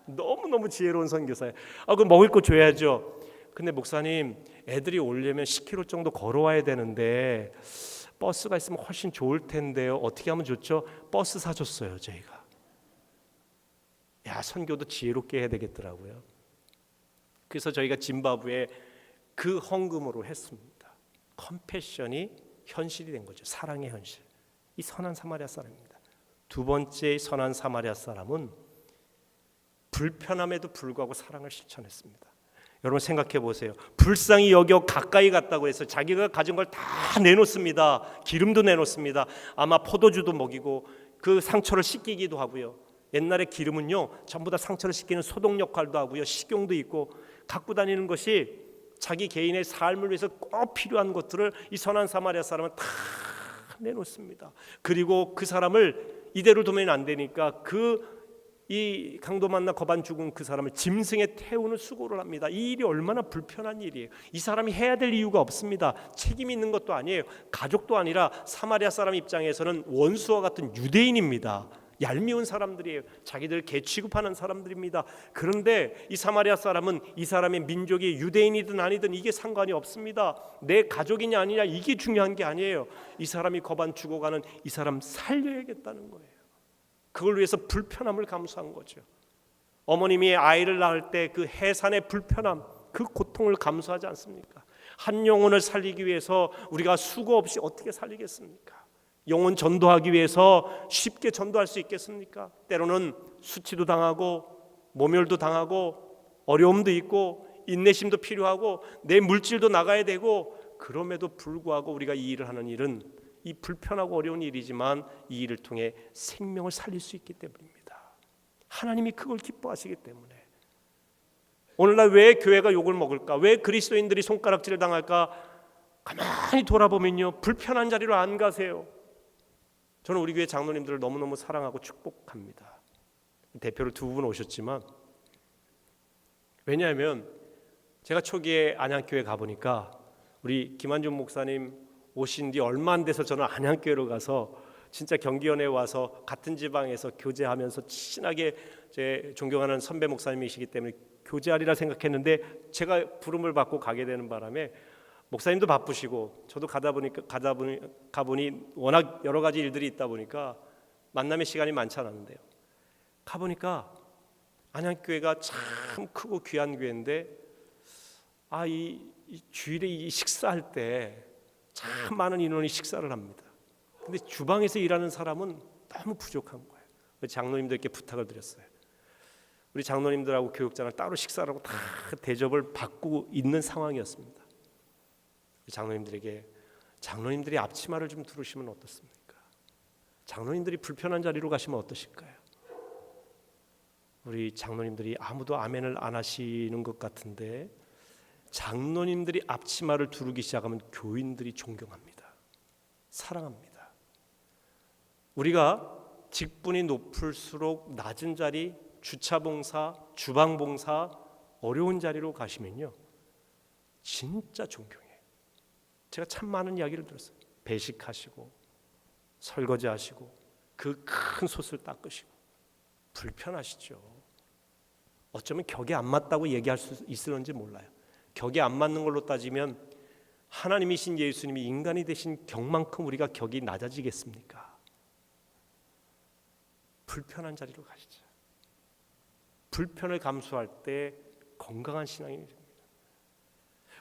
너무너무 지혜로운 선교사예요. 그럼 먹을 거 줘야죠. 근데 목사님 애들이 오려면 10km 정도 걸어와야 되는데 버스가 있으면 훨씬 좋을 텐데요. 어떻게 하면 좋죠? 버스 사줬어요 저희가. 야, 선교도 지혜롭게 해야 되겠더라고요. 그래서 저희가 짐바브웨에 그 헌금으로 했습니다. 컴패션이 현실이 된 거죠. 사랑의 현실. 이 선한 사마리아 사람입니다. 두 번째 선한 사마리아 사람은 불편함에도 불구하고 사랑을 실천했습니다. 여러분 생각해 보세요. 불쌍히 여겨 가까이 갔다고 해서 자기가 가진 걸 다 내놓습니다. 기름도 내놓습니다. 아마 포도주도 먹이고 그 상처를 씻기기도 하고요. 옛날에 기름은요 전부 다 상처를 씻기는 소독 역할도 하고요. 식용도 있고 갖고 다니는 것이 자기 개인의 삶을 위해서 꼭 필요한 것들을 이 선한 사마리아 사람은 다 내놓습니다. 그리고 그 사람을 이대로 두면 안 되니까 이 강도 만나 거반 죽은 그 사람을 짐승에 태우는 수고를 합니다. 이 일이 얼마나 불편한 일이에요. 이 사람이 해야 될 이유가 없습니다. 책임이 있는 것도 아니에요. 가족도 아니라 사마리아 사람 입장에서는 원수와 같은 유대인입니다. 얄미운 사람들이에요. 자기들 개 취급하는 사람들입니다. 그런데 이 사마리아 사람은 이 사람의 민족이 유대인이든 아니든 이게 상관이 없습니다. 내 가족이냐 아니냐 이게 중요한 게 아니에요. 이 사람이 거반 죽어가는 이 사람 살려야겠다는 거예요. 그걸 위해서 불편함을 감수한 거죠. 어머님이 아이를 낳을 때 그 해산의 불편함, 그 고통을 감수하지 않습니까? 한 영혼을 살리기 위해서 우리가 수고 없이 어떻게 살리겠습니까? 영혼 전도하기 위해서 쉽게 전도할 수 있겠습니까? 때로는 수치도 당하고 모멸도 당하고 어려움도 있고 인내심도 필요하고 내 물질도 나가야 되고, 그럼에도 불구하고 우리가 이 일을 하는 일은 이 불편하고 어려운 일이지만 이 일을 통해 생명을 살릴 수 있기 때문입니다. 하나님이 그걸 기뻐하시기 때문에. 오늘날 왜 교회가 욕을 먹을까? 왜 그리스도인들이 손가락질을 당할까? 가만히 돌아보면요, 불편한 자리로 안 가세요. 저는 우리 교회 장로님들을 너무너무 사랑하고 축복합니다. 대표를 두 분 오셨지만, 왜냐하면 제가 초기에 안양교회 가보니까 우리 김한준 목사님 오신 뒤 얼마 안 돼서 저는 안양교회로 가서 진짜 경기원에 와서 같은 지방에서 교제하면서 친하게 제 존경하는 선배 목사님이시기 때문에 교제하리라 생각했는데, 제가 부름을 받고 가게 되는 바람에 목사님도 바쁘시고 저도 가보니 워낙 여러 가지 일들이 있다 보니까 만남의 시간이 많지 않았는데요. 가보니까 안양교회가 참 크고 귀한 교회인데, 이 주일에 이 식사할 때 참 많은 인원이 식사를 합니다. 근데 주방에서 일하는 사람은 너무 부족한 거예요. 장로님들께 부탁을 드렸어요. 우리 장로님들하고 교육장을 따로 식사를 하고 다 대접을 받고 있는 상황이었습니다. 장로님들에게 장로님들이 앞치마를 좀 두르시면 어떻습니까? 장로님들이 불편한 자리로 가시면 어떠실까요? 우리 장로님들이 아무도 아멘을 안 하시는 것 같은데, 장로님들이 앞치마를 두르기 시작하면 교인들이 존경합니다. 사랑합니다. 우리가 직분이 높을수록 낮은 자리, 주차봉사, 주방봉사, 어려운 자리로 가시면요, 진짜 존경해요. 제가 참 많은 이야기를 들었어요. 배식하시고 설거지하시고 그 큰 솥을 닦으시고 불편하시죠. 어쩌면 격에 안 맞다고 얘기할 수 있을런지 몰라요. 격에 안 맞는 걸로 따지면 하나님이신 예수님이 인간이 되신 격만큼 우리가 격이 낮아지겠습니까? 불편한 자리로 가시죠. 불편을 감수할 때 건강한 신앙이 됩니다.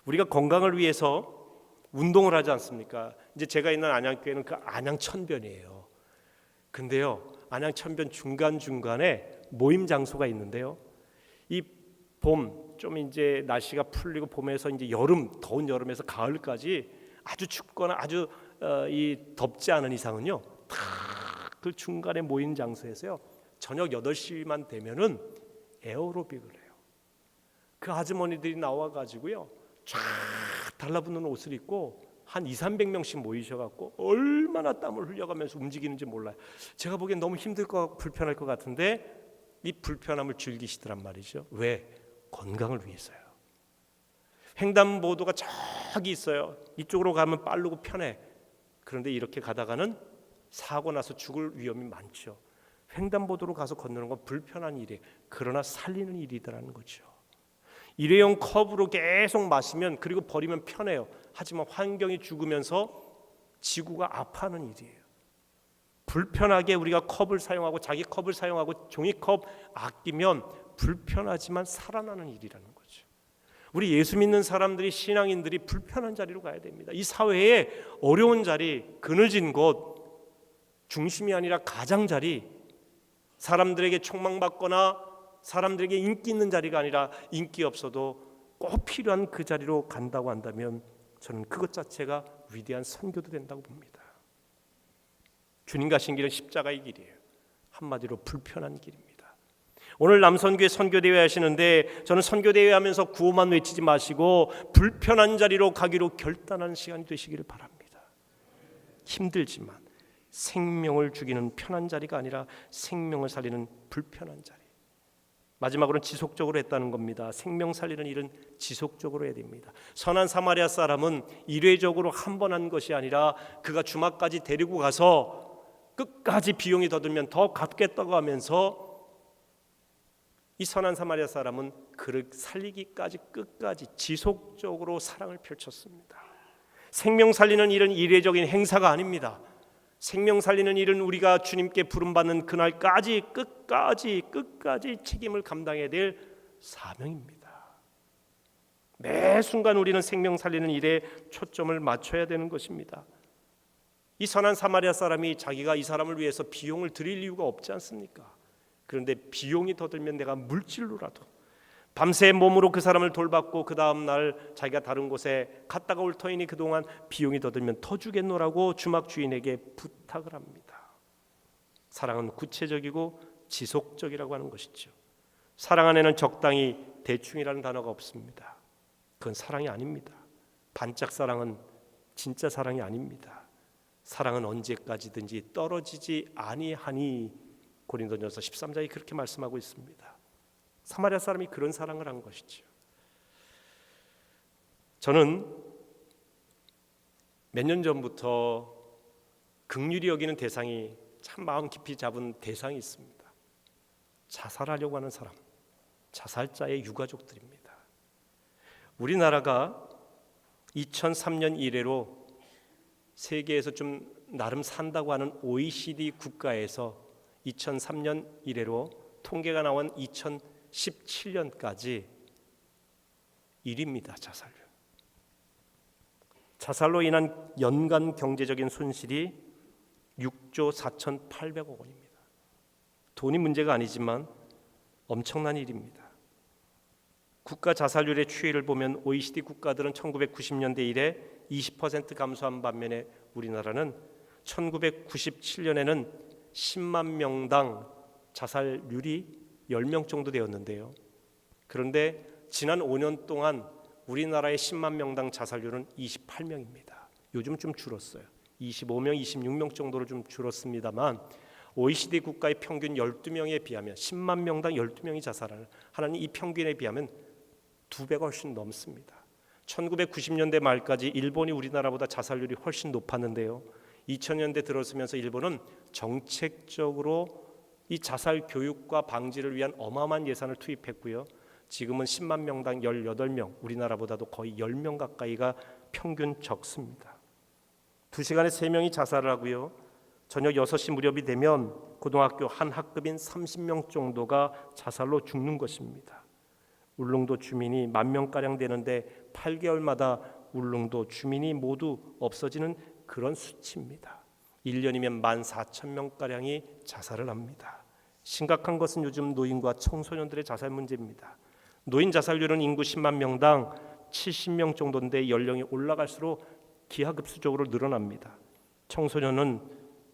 우리가 건강을 위해서 운동을 하지 않습니까? 이제 제가 있는 안양교회는 그 안양천변이에요. 근데요, 안양천변 중간중간에 모임 장소가 있는데요, 이 봄 좀 이제 날씨가 풀리고 봄에서 이제 여름, 더운 여름에서 가을까지 아주 춥거나 아주 덥지 않은 이상은요, 다 그 중간에 모인 장소에서요, 저녁 8시만 되면은 에어로빅을 해요. 그 아주머니들이 나와가지고요, 쫙 달라붙는 옷을 입고 한 200~300명씩 모이셔갖고 얼마나 땀을 흘려가면서 움직이는지 몰라요. 제가 보기엔 너무 힘들 것 같고 불편할 것 같은데 이 불편함을 즐기시더란 말이죠. 왜? 건강을 위해서요. 횡단보도가 저기 있어요. 이쪽으로 가면 빠르고 편해. 그런데 이렇게 가다가는 사고 나서 죽을 위험이 많죠. 횡단보도로 가서 건너는 건 불편한 일이에요. 그러나 살리는 일이더라는 거죠. 일회용 컵으로 계속 마시면, 그리고 버리면 편해요. 하지만 환경이 죽으면서 지구가 아파하는 일이에요. 불편하게 우리가 컵을 사용하고 자기 컵을 사용하고 종이컵 아끼면 불편하지만 살아나는 일이라는 거죠. 우리 예수 믿는 사람들이, 신앙인들이 불편한 자리로 가야 됩니다. 이 사회의 어려운 자리, 그늘진 곳, 중심이 아니라 가장자리, 사람들에게 촉망받거나 사람들에게 인기 있는 자리가 아니라 인기 없어도 꼭 필요한 그 자리로 간다고 한다면 저는 그것 자체가 위대한 선교도 된다고 봅니다. 주님 가신 길은 십자가의 길이에요. 한마디로 불편한 길입니다. 오늘 남선교회 선교대회 하시는데 저는 선교대회 하면서 구호만 외치지 마시고 불편한 자리로 가기로 결단하는 시간이 되시기를 바랍니다. 힘들지만 생명을 죽이는 편한 자리가 아니라 생명을 살리는 불편한 자리. 마지막으로는 지속적으로 했다는 겁니다. 생명 살리는 일은 지속적으로 해야 됩니다. 선한 사마리아 사람은 일회적으로 한 번 한 것이 아니라 그가 주막까지 데리고 가서 끝까지 비용이 더 들면 더 갚겠다고 하면서 이 선한 사마리아 사람은 그를 살리기까지 끝까지 지속적으로 사랑을 펼쳤습니다. 생명 살리는 일은 일회적인 행사가 아닙니다. 생명 살리는 일은 우리가 주님께 부름받는 그날까지 끝까지 책임을 감당해야 될 사명입니다. 매 순간 우리는 생명 살리는 일에 초점을 맞춰야 되는 것입니다. 이 선한 사마리아 사람이 자기가 이 사람을 위해서 비용을 드릴 이유가 없지 않습니까? 그런데 비용이 더 들면 내가 물질로라도 밤새 몸으로 그 사람을 돌봤고 그 다음 날 자기가 다른 곳에 갔다가 올 터이니 그동안 비용이 더 들면 더 주겠노라고 주막 주인에게 부탁을 합니다. 사랑은 구체적이고 지속적이라고 하는 것이죠. 사랑 안에는 적당히 대충이라는 단어가 없습니다. 그건 사랑이 아닙니다. 반짝 사랑은 진짜 사랑이 아닙니다. 사랑은 언제까지든지 떨어지지 아니하니 고린도전서 13장이 그렇게 말씀하고 있습니다. 사마리아 사람이 그런 사랑을 한 것이죠. 저는 몇 년 전부터 긍휼히 여기는 대상이 참 마음 깊이 잡은 대상이 있습니다. 자살하려고 하는 사람, 자살자의 유가족들입니다. 우리나라가 2003년 이래로 세계에서 좀 나름 산다고 하는 OECD 국가에서 2003년 이래로 통계가 나온 2017년까지 1위입니다. 자살로 인한 연간 경제적인 손실이 6조 4,800억 원입니다. 돈이 문제가 아니지만 엄청난 일입니다. 국가 자살률의 추이를 보면 OECD 국가들은 1990년대 이래 20% 감소한 반면에 우리나라는 1997년에는 10만 명당 자살률이 10명 정도 되었는데요. 그런데 지난 5년 동안 우리나라의 10만 명당 자살률은 28명입니다. 요즘 좀 줄었어요. 25명, 26명 정도로 좀 줄었습니다만 OECD 국가의 평균 12명에 비하면 10만 명당 12명이 자살하는 이 평균에 비하면 2배가 훨씬 넘습니다. 1990년대 말까지 일본이 우리나라보다 자살률이 훨씬 높았는데요. 2000년대 들어서면서 일본은 정책적으로 이 자살 교육과 방지를 위한 어마어마한 예산을 투입했고요. 지금은 10만 명당 18명, 우리나라보다도 거의 10명 가까이가 평균 적습니다. 2시간에 3명이 자살을 하고요. 저녁 6시 무렵이 되면 고등학교 한 학급인 30명 정도가 자살로 죽는 것입니다. 울릉도 주민이 10,000명가량 되는데 8개월마다 울릉도 주민이 모두 없어지는 그런 수치입니다. 1년이면 14,000명가량이 자살을 합니다. 심각한 것은 요즘 노인과 청소년들의 자살 문제입니다. 노인 자살률은 인구 10만 명당 70명 정도인데 연령이 올라갈수록 기하급수적으로 늘어납니다. 청소년은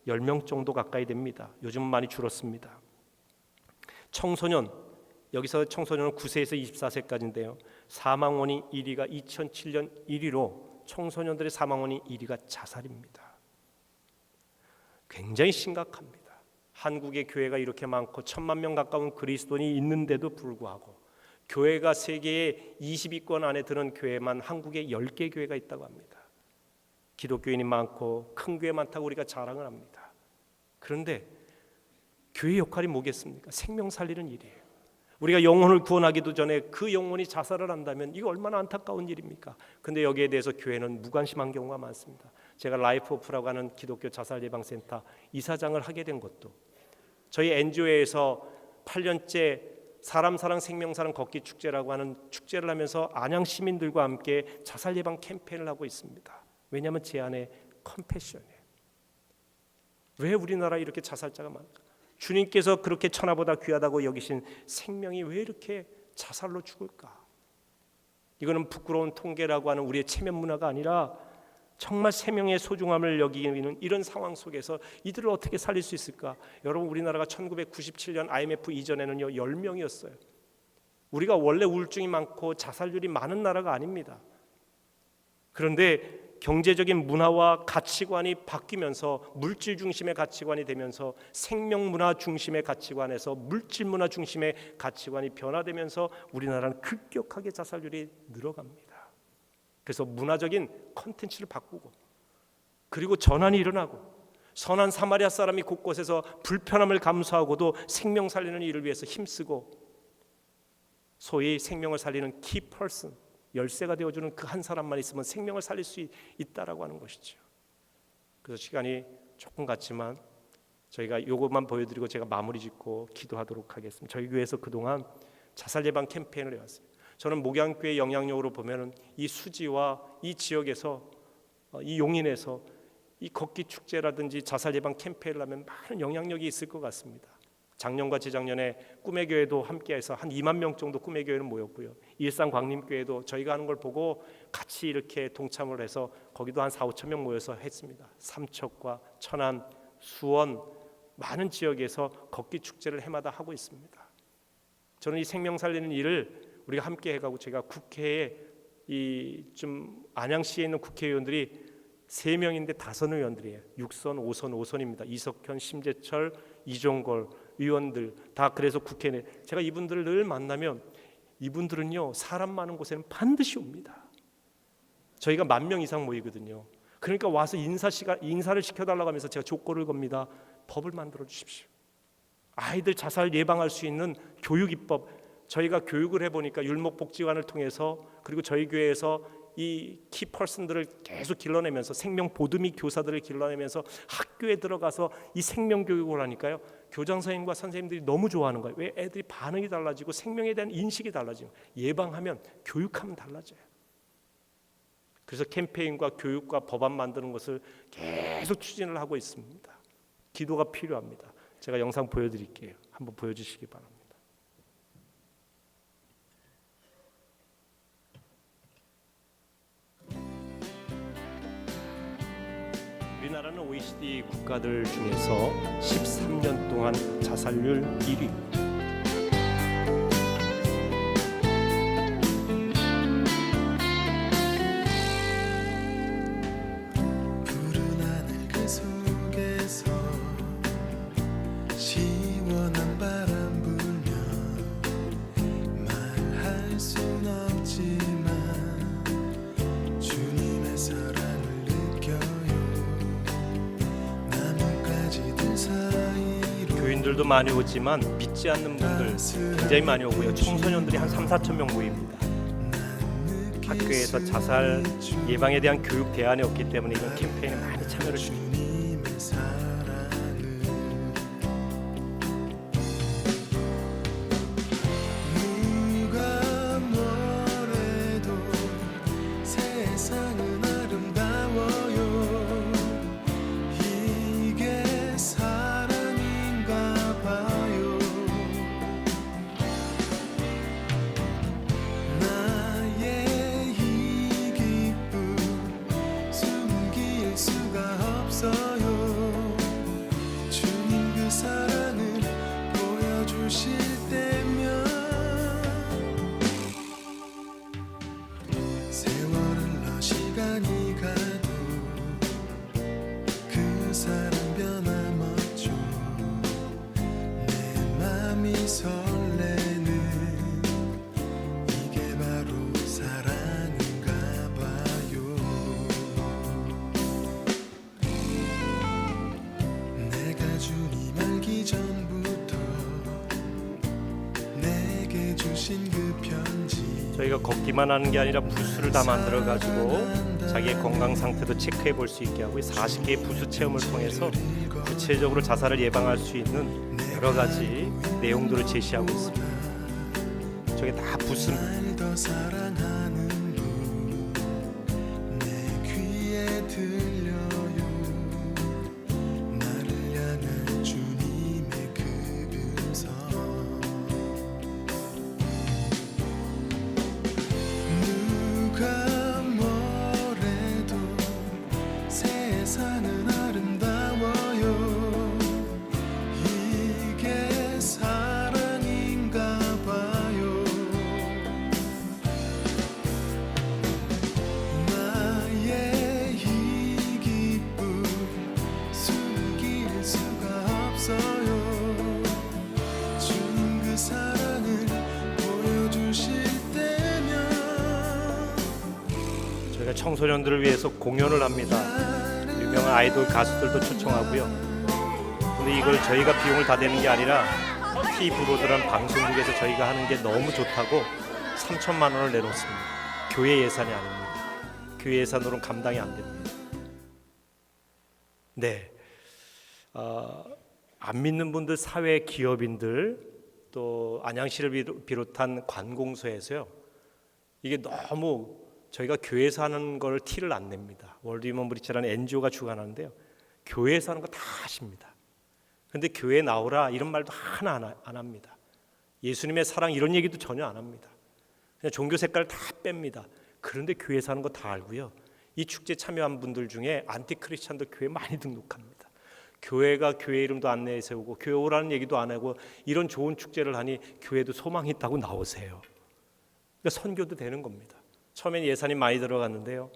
10명 정도 가까이 됩니다. 요즘은 많이 줄었습니다. 청소년, 여기서 청소년은 9세에서 24세까지인데요. 사망원인 1위가 2007년 1위로 청소년들의 사망원인 1위가 자살입니다. 굉장히 심각합니다. 한국의 교회가 이렇게 많고 1,000만 명 가까운 그리스도인이 있는데도 불구하고 교회가 세계의 20위권 안에 드는 교회만 한국에 10개 교회가 있다고 합니다. 기독교인이 많고 큰 교회 많다고 우리가 자랑을 합니다. 그런데 교회 역할이 뭐겠습니까? 생명 살리는 일이에요. 우리가 영혼을 구원하기도 전에 그 영혼이 자살을 한다면 이거 얼마나 안타까운 일입니까? 근데 여기에 대해서 교회는 무관심한 경우가 많습니다. 제가 라이프 오프라고 하는 기독교 자살 예방센터 이사장을 하게 된 것도 저희 NGO에서 8년째 사람 사랑 생명 사랑 걷기 축제라고 하는 축제를 하면서 안양 시민들과 함께 자살 예방 캠페인을 하고 있습니다. 왜냐하면 제 안에 컴패션이에요. 왜 우리나라 이렇게 자살자가 많을까? 주님께서 그렇게 천하보다 귀하다고 여기신 생명이 왜 이렇게 자살로 죽을까? 이거는 부끄러운 통계라고 하는 우리의 체면 문화가 아니라 정말 생명의 소중함을 여기는 이런 상황 속에서 이들을 어떻게 살릴 수 있을까? 여러분, 우리나라가 1997년 IMF 이전에는요 10명이었어요. 우리가 원래 우울증이 많고 자살률이 많은 나라가 아닙니다. 그런데 경제적인 문화와 가치관이 바뀌면서 물질 중심의 가치관이 되면서 생명 문화 중심의 가치관에서 물질 문화 중심의 가치관이 변화되면서 우리나라는 급격하게 자살률이 늘어갑니다. 그래서 문화적인 콘텐츠를 바꾸고 그리고 전환이 일어나고 선한 사마리아 사람이 곳곳에서 불편함을 감수하고도 생명 살리는 일을 위해서 힘쓰고 소위 생명을 살리는 키 퍼슨, 열쇠가 되어주는 그 한 사람만 있으면 생명을 살릴 수 있다라고 하는 것이죠. 그래서 시간이 조금 갔지만 저희가 이것만 보여드리고 제가 마무리 짓고 기도하도록 하겠습니다. 저희 교회에서 그동안 자살 예방 캠페인을 해왔어요. 저는 목양교회 영향력으로 보면은 이 수지와 이 지역에서 이 용인에서 이 걷기 축제라든지 자살 예방 캠페인을 하면 많은 영향력이 있을 것 같습니다. 작년과 재작년에 꿈의 교회도 함께해서 한 2만 명 정도 꿈의 교회는 모였고요. 일산 광림교회도 저희가 하는 걸 보고 같이 이렇게 동참을 해서 거기도 한 4, 5천 명 모여서 했습니다. 삼척과 천안, 수원 많은 지역에서 걷기 축제를 해마다 하고 있습니다. 저는 이 생명 살리는 일을 우리가 함께 해가고 제가 국회에 좀 안양시에 있는 국회의원들이 3명인데 5의원들이에요. 6선, 5선, 5선입니다. 이석현, 심재철, 이종걸 의원들 다 그래서 국회 내 제가 이분들을 늘 만나면 이분들은요 사람 많은 곳에는 반드시 옵니다. 저희가 10,000명 이상 모이거든요. 그러니까 와서 인사를 시켜달라고 하면서 제가 조건을 겁니다. 법을 만들어 주십시오. 아이들 자살 예방할 수 있는 교육 입법, 저희가 교육을 해보니까 율목복지관을 통해서 그리고 저희 교회에서 이 키퍼슨들을 계속 길러내면서 생명 보듬이 교사들을 길러내면서 학교에 들어가서 이 생명 교육을 하니까요 교장 선생님과 선생님들이 너무 좋아하는 거예요. 왜? 애들이 반응이 달라지고 생명에 대한 인식이 달라지고 예방하면 교육하면 달라져요. 그래서 캠페인과 교육과 법안 만드는 것을 계속 추진을 하고 있습니다. 기도가 필요합니다. 제가 영상 보여드릴게요. 한번 보여주시기 바랍니다. 우리나라는 OECD 국가들 중에서 13년 동안 자살률 1위. 푸른 하늘 그 속에서 시원한 바람 불며 말할 순 없지만 주님의 사랑을 느껴요. 교인들도 많이 오지만 믿지 않는 분들 굉장히 많이 오고요. 청소년들이 한 3, 4천 명 모입니다. 학교에서 자살 예방에 대한 교육 대안이 없기 때문에 이런 캠페인에 많이 참여를 해줍니다. 주님 그 사랑을 보여주실 때면 세월 흘러 시간이 가도 그 사랑 변함없죠. 내 맘이 설레는 이게 바로 사랑인가 봐요. 내가 주님 알기 전부터 내게 주신 그 편지 저희가 걷기만 하는 게 아니라 부스를 다 만들어 가지고 자기의 건강 상태도 체크해 볼 수 있게 하고 40개의 부스 체험을 통해서 구체적으로 자살을 예방할 수 있는 여러 가지 내용들을 제시하고 있습니다. 저게 다 부스입니다. 날 더 사랑하는 분 내 귀에 들려요. 나를 향한 주님의 그 음성 청소년들을 위해서 공연을 합니다. 유명한 아이돌 가수들도 초청하고요. 근데 이걸 저희가 비용을 다 내는 게 아니라 T브로드라는 방송국에서 저희가 하는 게 너무 좋다고 3천만 원을 내놓습니다. 교회 예산이 아닙니다. 교회 예산으로는 감당이 안 됩니다. 네, 안 믿는 분들, 사회 기업인들, 또 안양시를 비롯한 관공서에서요, 이게 너무 저희가 교회에서 하는 걸 티를 안 냅니다. 월드 휴먼 브릿지라는 NGO가 주관하는데요, 교회에서 하는 거 다 하십니다. 그런데 교회 나오라 이런 말도 하나 안 합니다. 예수님의 사랑 이런 얘기도 전혀 안 합니다. 그냥 종교 색깔 다 뺍니다. 그런데 교회에서 하는 거 다 알고요, 이 축제 참여한 분들 중에 안티크리스찬도 교회 많이 등록합니다. 교회가 교회 이름도 안 내세우고 교회 오라는 얘기도 안 하고 이런 좋은 축제를 하니 교회도 소망이 있다고 나오세요. 그러니까 선교도 되는 겁니다. 처음엔 예산이 많이 들어갔는데요,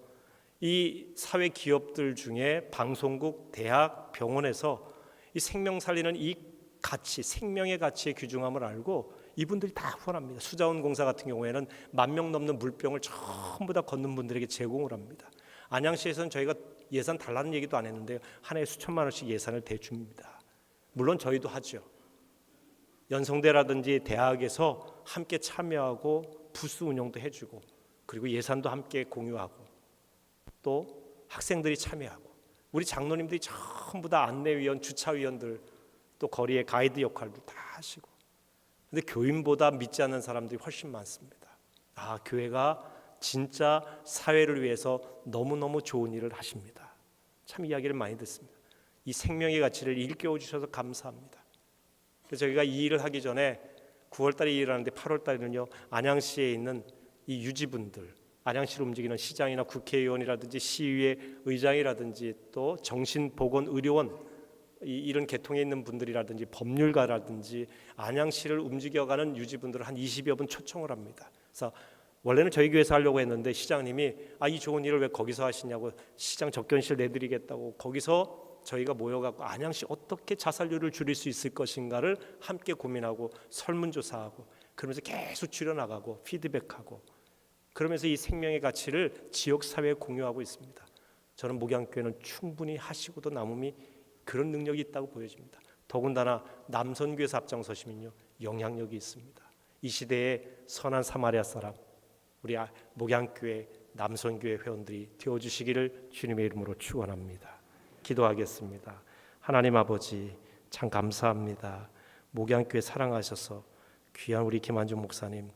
이 사회 기업들 중에 방송국, 대학, 병원에서 이 생명 살리는 이 가치, 생명의 가치의 귀중함을 알고 이분들이 다 후원합니다. 수자원공사 같은 경우에는 10,000명 넘는 물병을 전부 다 걷는 분들에게 제공을 합니다. 안양시에서는 저희가 예산 달라는 얘기도 안 했는데요, 한 해에 수천만 원씩 예산을 대줍니다. 물론 저희도 하죠. 연성대라든지 대학에서 함께 참여하고 부스 운영도 해주고, 그리고 예산도 함께 공유하고, 또 학생들이 참여하고, 우리 장로님들이 전부 다 안내위원, 주차위원들, 또 거리의 가이드 역할도 다 하시고. 근데 교인보다 믿지 않는 사람들이 훨씬 많습니다. 교회가 진짜 사회를 위해서 너무너무 좋은 일을 하십니다. 참 이야기를 많이 듣습니다. 이 생명의 가치를 일깨워 주셔서 감사합니다. 그래서 저희가 이 일을 하기 전에 9월 달에 일을 하는데 8월 달에는요, 안양시에 있는 이 유지분들, 안양시를 움직이는 시장이나 국회의원이라든지 시의회 의장이라든지 또 정신보건의료원, 이런 계통에 있는 분들이라든지 법률가라든지 안양시를 움직여가는 유지분들을 한 20여 분 초청을 합니다. 그래서 원래는 저희 교회에서 하려고 했는데 시장님이 이 좋은 일을 왜 거기서 하시냐고, 시장 접견실 내드리겠다고, 거기서 저희가 모여갖고 안양시 어떻게 자살률을 줄일 수 있을 것인가를 함께 고민하고 설문조사하고, 그러면서 계속 줄여나가고 피드백하고, 그러면서 이 생명의 가치를 지역사회에 공유하고 있습니다. 저는 목양교회는 충분히 하시고도 남음이 그런 능력이 있다고 보여집니다. 더군다나 남선교회에서 앞장서시면요, 영향력이 있습니다. 이 시대의 선한 사마리아 사람, 우리 목양교회 남선교회 회원들이 되어주시기를 주님의 이름으로 축원합니다. 기도하겠습니다. 하나님 아버지, 참 감사합니다. 목양교회 사랑하셔서 귀한 우리 김한중 목사님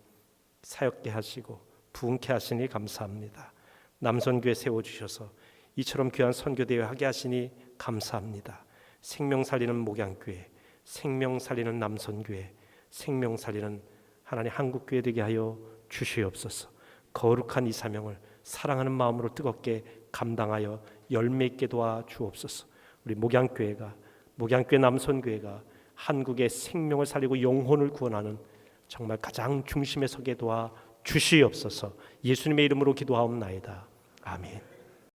사역게 하시고 부흥케 하시니 감사합니다. 남선교회 세워주셔서 이처럼 귀한 선교대회 하게 하시니 감사합니다. 생명 살리는 목양교회, 생명 살리는 남선교회, 생명 살리는 하나님 한국교회 되게 하여 주시옵소서. 거룩한 이 사명을 사랑하는 마음으로 뜨겁게 감당하여 열매 있게 도와 주옵소서. 우리 목양교회가, 목양교회 남선교회가 한국의 생명을 살리고 영혼을 구원하는 정말 가장 중심에 서게 도와 주시옵소서. 예수님의 이름으로 기도하옵나이다. 아멘.